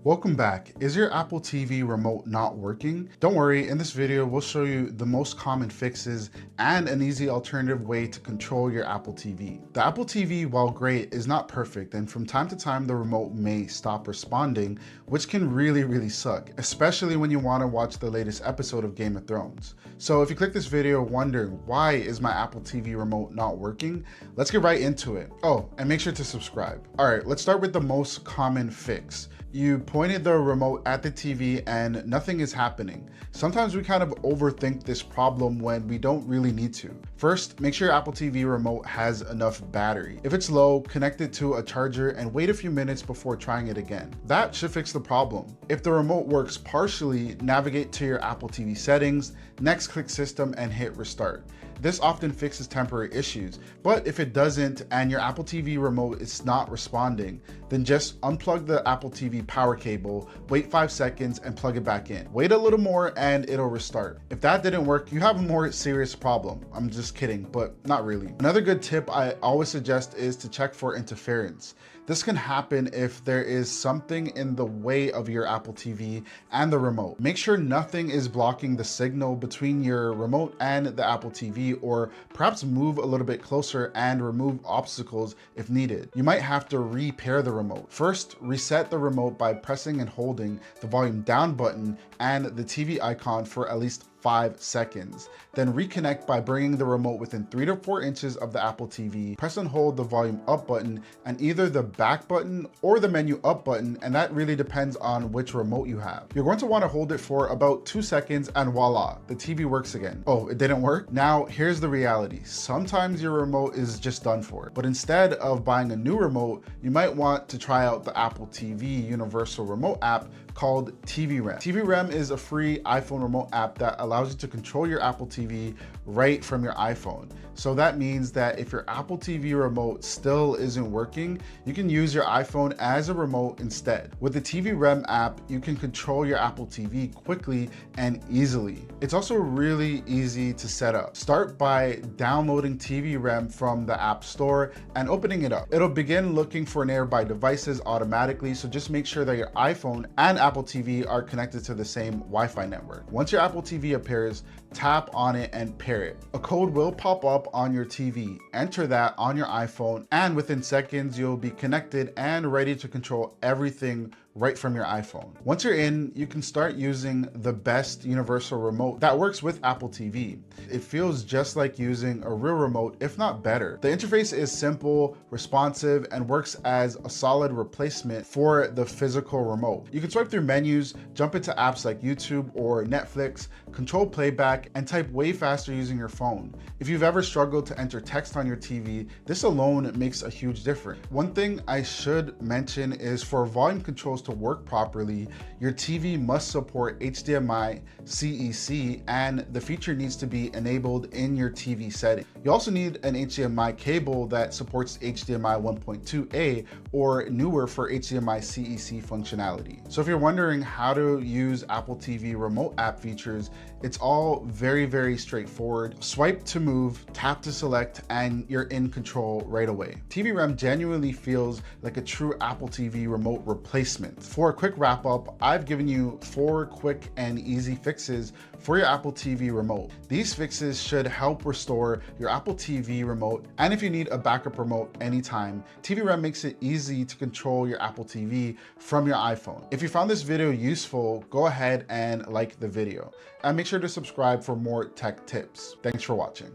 Welcome back. Is your Apple TV remote not working? Don't worry, in this video, we'll show you the most common fixes and an easy alternative way to control your Apple TV. The Apple TV, while great, is not perfect, and from time to time, the remote may stop responding, which can really suck, especially when you want to watch the latest episode of Game of Thrones. So if you click this video wondering, why is my Apple TV remote not working? Let's get right into it. Oh, and make sure to subscribe. All right, let's start with the most common fix. You pointed the remote at the TV and nothing is happening. Sometimes we kind of overthink this problem when we don't really need to. First, make sure your Apple TV remote has enough battery. If it's low, connect it to a charger and wait a few minutes before trying it again. That should fix the problem. If the remote works partially, navigate to your Apple TV settings, next click System and hit Restart. This often fixes temporary issues, but if it doesn't and your Apple TV remote is not responding, then just unplug the Apple TV power cable, wait 5 seconds and plug it back in. Wait a little more and it'll restart. If that didn't work, you have a more serious problem. I'm just kidding, but not really. Another good tip I always suggest is to check for interference. This can happen if there is something in the way of your Apple TV and the remote. Make sure nothing is blocking the signal between your remote and the Apple TV, or perhaps move a little bit closer and remove obstacles if needed. You might have to repair the remote. First, reset the remote by pressing and holding the volume down button and the TV icon for at least 5 seconds. Then reconnect by bringing the remote within 3 to 4 inches of the Apple TV. Press and hold the volume up button and either the back button or the menu up button, and that really depends on which remote you have. You're going to want to hold it for about 2 seconds and voila, the TV works again. Oh, it didn't work? Now, here's the reality. Sometimes your remote is just done for. But instead of buying a new remote, you might want to try out the Apple TV Universal Remote app called TVRem. TVRem is a free iPhone remote app that allows you to control your Apple TV right from your iPhone. So that means that if your Apple TV remote still isn't working, you can use your iPhone as a remote instead. With the TVRem app, you can control your Apple TV quickly and easily. It's also really easy to set up. Start by downloading TVRem from the App Store and opening it up. It'll begin looking for nearby devices automatically, so just make sure that your iPhone and Apple TV are connected to the same Wi-Fi network. Once your Apple TV appears, tap on it and pair it. A code will pop up on your TV. Enter that on your iPhone, and within seconds, you'll be connected and ready to control everything right from your iPhone. Once you're in, you can start using the best universal remote that works with Apple TV. It feels just like using a real remote, if not better. The interface is simple, responsive, and works as a solid replacement for the physical remote. You can swipe through menus, jump into apps like YouTube or Netflix, control playback, and type way faster using your phone. If you've ever struggled to enter text on your TV, this alone makes a huge difference. One thing I should mention is for volume controls to work properly, your TV must support HDMI, CEC, and the feature needs to be enabled in your TV setting. You also need an HDMI cable that supports HDMI 1.2a or newer for HDMI CEC functionality. So if you're wondering how to use Apple TV remote app features, it's all very straightforward. Swipe to move, tap to select, and you're in control right away. TVRem genuinely feels like a true Apple TV remote replacement. For a quick wrap up, I've given you 4 quick and easy fixes for your Apple TV remote. These fixes should help restore your Apple TV remote, and if you need a backup remote anytime, TVRem makes it easy to control your Apple TV from your iPhone. If you found this video useful, go ahead and like the video, and make sure to subscribe for more tech tips. Thanks for watching.